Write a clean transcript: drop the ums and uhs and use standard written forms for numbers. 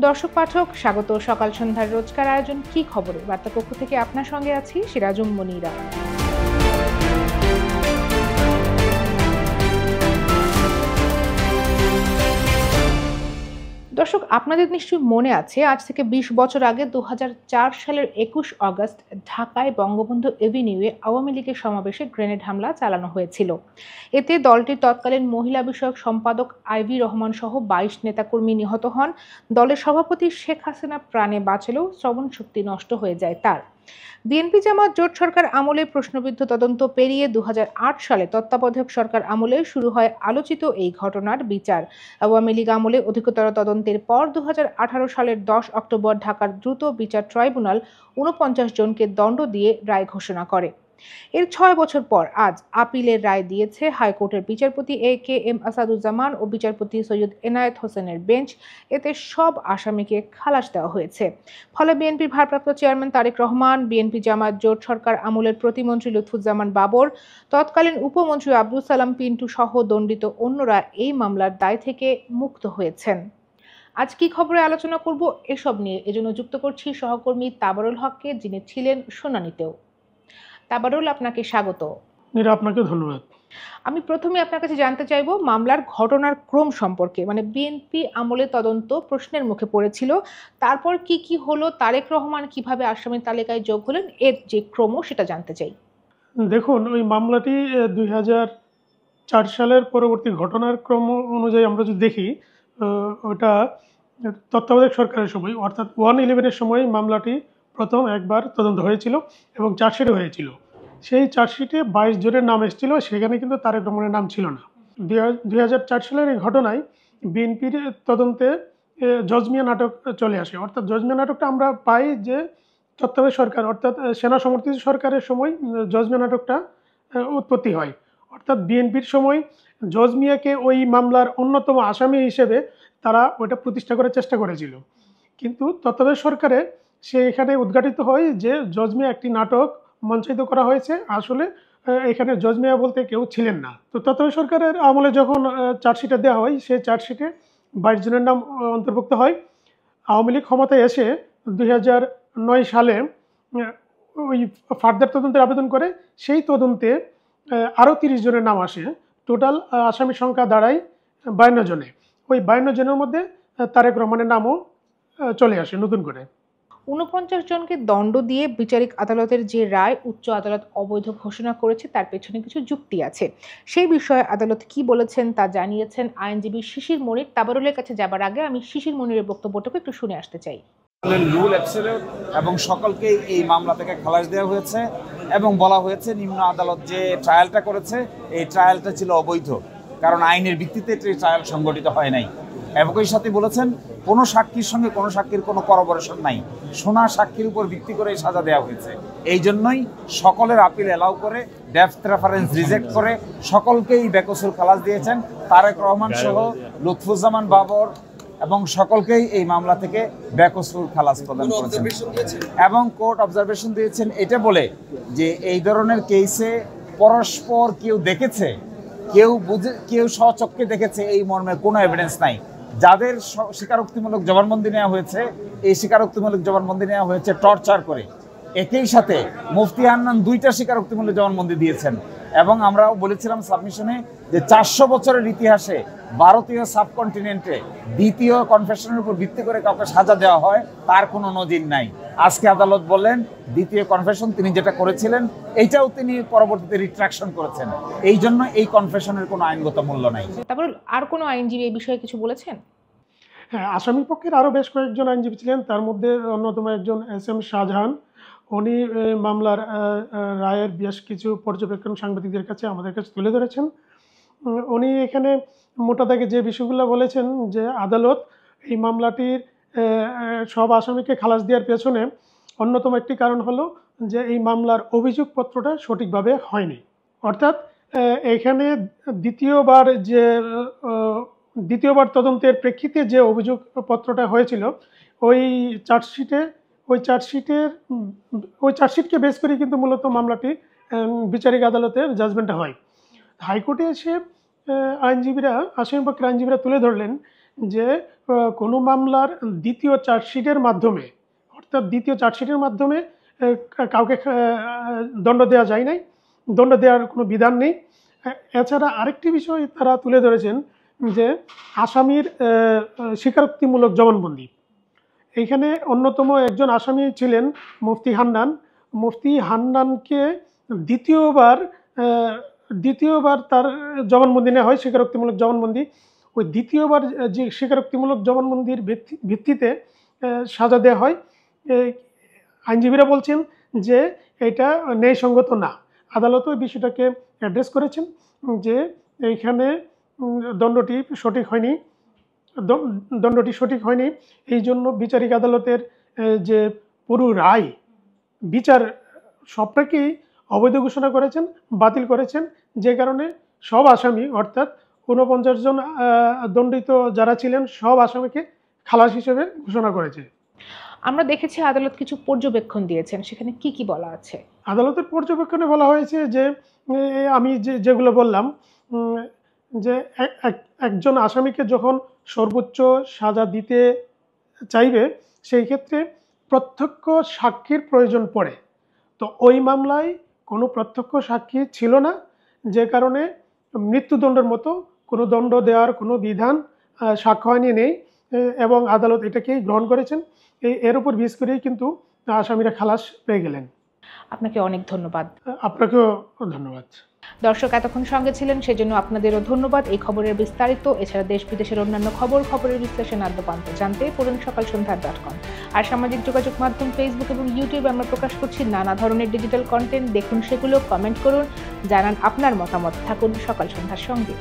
দর্শক পাঠক স্বাগত সকাল সন্ধ্যার রোজকার আয়োজন কি খবরে বার্তা কক্ষ থেকে আপনার সঙ্গে আছি সিরাজুম মনিরা। দর্শক আপনাদের নিশ্চয়ই মনে আছে আজ থেকে ২০ বছর আগে ২০০৪ সালের ২১ আগস্ট ঢাকায় বঙ্গবন্ধু এভিনিউয়ে আওয়ামী লীগের সমাবেশে গ্রেনেড হামলা চালানো হয়েছিল। এতে দলটির তৎকালীন মহিলা বিষয়ক সম্পাদক আইভি রহমান সহ ২২ নেতাকর্মী নিহত হন। দলের সভাপতি শেখ হাসিনা প্রাণে বাঁচলেও শ্রবণ শক্তি নষ্ট হয়ে যায় তার। বিএনপি জামাত জোট সরকার আমলে প্রশ্নবিদ্ধ তদন্ত পেরিয়ে ২০০৮ সালে তত্ত্বাবধায়ক সরকার আমলে শুরু হয় আলোচিত এই ঘটনার বিচার। আওয়ামী লীগ আমলে অধিকতর তদন্তের পর ২০১৮ সালের ১০ অক্টোবর ঢাকার দ্রুত বিচার ট্রাইব্যুনাল ৪৯ জনকে দণ্ড দিয়ে রায় ঘোষণা করে। এর ৬ বছর পর আজ আপিলের রায় দিয়েছে হাইকোর্টের বিচারপতি এ.কে.এম. আসাদুজ্জামান ও বিচারপতি সৈয়দ এনায়েত হোসেনের বেঞ্চ। এতে সব আসামিকে খালাস দেওয়া হয়েছে। ফলে বিএনপির ভারপ্রাপ্ত চেয়ারম্যান তারেক রহমান, বিএনপি জামাত জোট সরকার আমলের প্রতিমন্ত্রী লুৎফুজ্জামান বাবর, তৎকালীন উপমন্ত্রী আব্দুল সালাম পিন্টু সহ দণ্ডিত অন্যরা এই মামলার দায় থেকে মুক্ত হয়েছেন। আজ কি খবরে আলোচনা করব এসব নিয়ে, এজন্য যুক্ত করছি সহকর্মী তাবারুল হককে, যিনি ছিলেন শুনানিতেও। তাবারুল, আপনাকে স্বাগত। আপনাকে ধন্যবাদ। আমি প্রথমে আপনার কাছে জানতে চাইবো মামলার ঘটনার ক্রম সম্পর্কে। বিএনপি আমলে তদন্ত প্রশ্নের মুখে পড়েছিল, তারপর কি কি হলো, তারেক রহমান কিভাবে আসামির তালিকায় যোগ হলেন, এর যে ক্রম সেটা জানতে চাই। দেখুন, ওই মামলাটি ২০০৪ সালের পরবর্তী ঘটনার ক্রম অনুযায়ী আমরা যদি দেখি, ওটা তত্ত্বাবধায়ক সরকারের সময় অর্থাৎ 1/11-এর সময় মামলাটি প্রথম একবার তদন্ত হয়েছিল এবং চার্জশিটও হয়েছিল। সেই চার্জশিটে ২২ জনের নাম এসেছিল, সেখানে কিন্তু তারেক রহমানের নাম ছিল না। ২০০৪ সালের এই ঘটনায় বিএনপির তদন্তে জজমিয়া নাটক চলে আসে। অর্থাৎ জজমিয়া নাটকটা আমরা পাই যে তত্ত্বাবধায়ক সরকার অর্থাৎ সেনা সমর্থিত সরকারের সময় জজমিয়া নাটকটা উৎপত্তি হয়। অর্থাৎ বিএনপির সময় জজমিয়াকে ওই মামলার অন্যতম আসামি হিসেবে তারা ওইটা প্রতিষ্ঠা করার চেষ্টা করেছিল। কিন্তু তত্ত্বাবধায়ক সরকারে এখানে উদ্ঘাটিত হয় যে জজমিয়া একটি নাটক মঞ্চায়িত করা হয়েছে, আসলে এখানে জজমিয়া বলতে কেউ ছিলেন না। তো তত্ত্বাবধায়ক সরকারের আমলে যখন চার্জশিটে দেওয়া হয়, সেই চার্জশিটে ২২ জনের নাম অন্তর্ভুক্ত হয়। আওয়ামী লীগ ক্ষমতায় এসে ২০০৯ সালে ওই ফার্দার তদন্তের আবেদন করে, সেই তদন্তে আরও ৩০ জনের নাম আসে। টোটাল আসামি সংখ্যা দাঁড়ায় ৫২ জনে। ওই ৫২ জনের মধ্যে তারেক রহমানের নামও চলে আসে নতুন করে। ৪৯ জনকে দণ্ড দিয়ে বিচারিক আদালতের যে রায় উচ্চ আদালত অবৈধ ঘোষণা করেছে তার পেছনে কিছু যুক্তি আছে। সেই বিষয়ে আদালত কি বলেছেন তা জানিয়েছেন আইনজীবী শিশির মনির। তাবারুলের কাছে যাবার আগে আমি শিশির মনিরের বক্তব্যটাকে একটু শুনে আসতে চাই। রুল অ্যাবসলিউট এবং সকলকে এই মামলা থেকে খালাস দেওয়া হয়েছে এবং বলা হয়েছে নিম্ন আদালত যে ট্রায়ালটা করেছে এই ট্রায়ালটা ছিল অবৈধ, কারণ আইনের ভিত্তিতে ট্রায়াল সংগঠিত হয় নাই। একই সাথে বলেছেন কোনো সাক্ষীর সঙ্গে কোনো সাক্ষীর কোনো করবোরেশন নাই, শোনা সাক্ষীর উপর ভিত্তি করে সাজা দেওয়া হয়েছে। এই জন্যই সকলের আপিল অ্যালাউ করে, ডেপথ রেফারেন্স রিজেক্ট করে সকলকেই বেকসুর খালাস দিয়েছেন। তারেক রহমান সহ লুৎফুজ্জামান বাবর এবং সকলকেই এই মামলা থেকে বেকসুর খালাস প্রদান করেছেন এবং কোর্ট অবজারভেশন দিয়েছেন এটা বলে যে এই ধরনের কেসে পরস্পর কেউ দেখেছে, কেউ বুঝে, কেউ স্বচক্ষে দেখেছে এই মর্মে কোনো এভিডেন্স নাই। যাদের স্বীকারোক্তিমূলক জবানবন্দি নেওয়া হয়েছে, এই স্বীকারোক্তিমূলক জবানবন্দি নেওয়া হয়েছে টর্চার করে। একই সাথে মুফতি হান্নান ২টা স্বীকারোক্তিমূলক জবানবন্দি দিয়েছেন এবং আমরাও বলেছিলাম সাবমিশনে যে ৪০০ বছরের ইতিহাসে ভারতীয় সাবকন্টিনেন্টে দ্বিতীয় কনফেশনের উপর ভিত্তি করে কাউকে সাজা দেওয়া হয় তার কোনো নজির নাই। আজকে আদালত বললেন দ্বিতীয় কনফেশন তিনি যেটা করেছিলেন এইটাও তিনি পরবর্তীতে রিট্রাকশন করেছেন। এই জন্য এই কনফেশনের কোনো আইনগত মূল্য নাই। তারপর আর কোনো আইনজীবী এই বিষয়ে কিছু বলেছেন? হ্যাঁ, আসামি পক্ষের আরও বেশ কয়েকজন আইনজীবী ছিলেন, তার মধ্যে অন্যতম একজন এস.এম. শাহজাহান। উনি মামলার রায়ের বেশ কিছু পর্যবেক্ষণ সাংবাদিকদের কাছে আমাদের কাছে তুলে ধরেছেন। উনি এখানে মোটা দাগে যে বিষয়গুলো বলেছেন যে আদালত এই মামলাটির সব আসামিকে খালাস দেওয়ার পেছনে অন্যতম একটি কারণ হলো যে এই মামলার অভিযোগপত্রটা সঠিকভাবে হয়নি। অর্থাৎ এখানে দ্বিতীয়বার তদন্তের প্রেক্ষিতে যে অভিযোগপত্রটা হয়েছিল ওই চার্জশিটকে বেস করে কিন্তু মূলত মামলাটি বিচারিক আদালতের জাজমেন্টে হয়। হাইকোর্টে এসে আসামি পক্ষের আইনজীবীরা তুলে ধরলেন যে কোনো মামলার দ্বিতীয় চার্জশিটের মাধ্যমে, অর্থাৎ দ্বিতীয় চার্জশিটের মাধ্যমে কাউকে দণ্ড দেওয়া যায় নাই, দণ্ড দেওয়ার কোনো বিধান নেই। এছাড়া আরেকটি বিষয় তারা তুলে ধরেছেন যে আসামির স্বীকারোক্তিমূলক জবানবন্দি। এইখানে অন্যতম একজন আসামি ছিলেন মুফতি হান্নান। মুফতি হান্নানকে দ্বিতীয়বার তার জবানবন্দি নেওয়া হয়, স্বীকারোক্তিমূলক জবানবন্দি। ওই দ্বিতীয়বার যে স্বীকারোক্তিমূলক জবানবন্দির ভিত্তিতে সাজা দেওয়া হয়। আইনজীবীরা বলছেন যে এটা ন্যায়সঙ্গত না। আদালত ওই বিষয়টাকে অ্যাড্রেস করেছেন যে এইখানে দণ্ডটি সঠিক হয়নি। এই জন্য বিচারিক আদালতের যে পুরো রায়, বিচার সবটাকেই অবৈধ ঘোষণা করেছেন, বাতিল করেছেন। যে কারণে সব আসামি, অর্থাৎ 49 জন দণ্ডিত যারা ছিলেন, সব আসামিকে খালাস হিসেবে ঘোষণা করেছে। আমরা দেখেছি আদালত কিছু পর্যবেক্ষণ দিয়েছেন, সেখানে কি কি বলা আছে? আদালতের পর্যবেক্ষণে বলা হয়েছে যে আমি যেগুলো বললাম, যে একজন আসামিকে যখন সর্বোচ্চ সাজা দিতে চাইবে সেই ক্ষেত্রে প্রত্যক্ষ সাক্ষীর প্রয়োজন পড়ে। তো ওই মামলায় কোনো প্রত্যক্ষ সাক্ষী ছিল না, যে কারণে মৃত্যুদণ্ডের মতো কোনো দণ্ড দেওয়ার কোনো বিধান সাক্ষ্য আইনে নেই, এবং আদালত এটাকেই গ্রহণ করেছেন। এর উপর ভিত্তি করেই কিন্তু আসামিরা খালাস পেয়ে গেলেন। আপনাকে অনেক ধন্যবাদ। আপনাকেও ধন্যবাদ। দর্শক এতক্ষণ সঙ্গে ছিলেন, সেজন্য আপনাদেরও ধন্যবাদ। এই খবরের বিস্তারিত, এছাড়া দেশ বিদেশের অন্যান্য খবরের বিশ্লেষণ আদ্যপান্ত জানতে পড়ুন সকালসন্ধ্যা.com। আর সামাজিক যোগাযোগ মাধ্যম ফেসবুক এবং ইউটিউবে আমরা প্রকাশ করছি নানা ধরনের ডিজিটাল কন্টেন্ট। দেখুন সেগুলো, কমেন্ট করুন, জানান আপনার মতামত। থাকুন সকাল সন্ধ্যার সঙ্গে।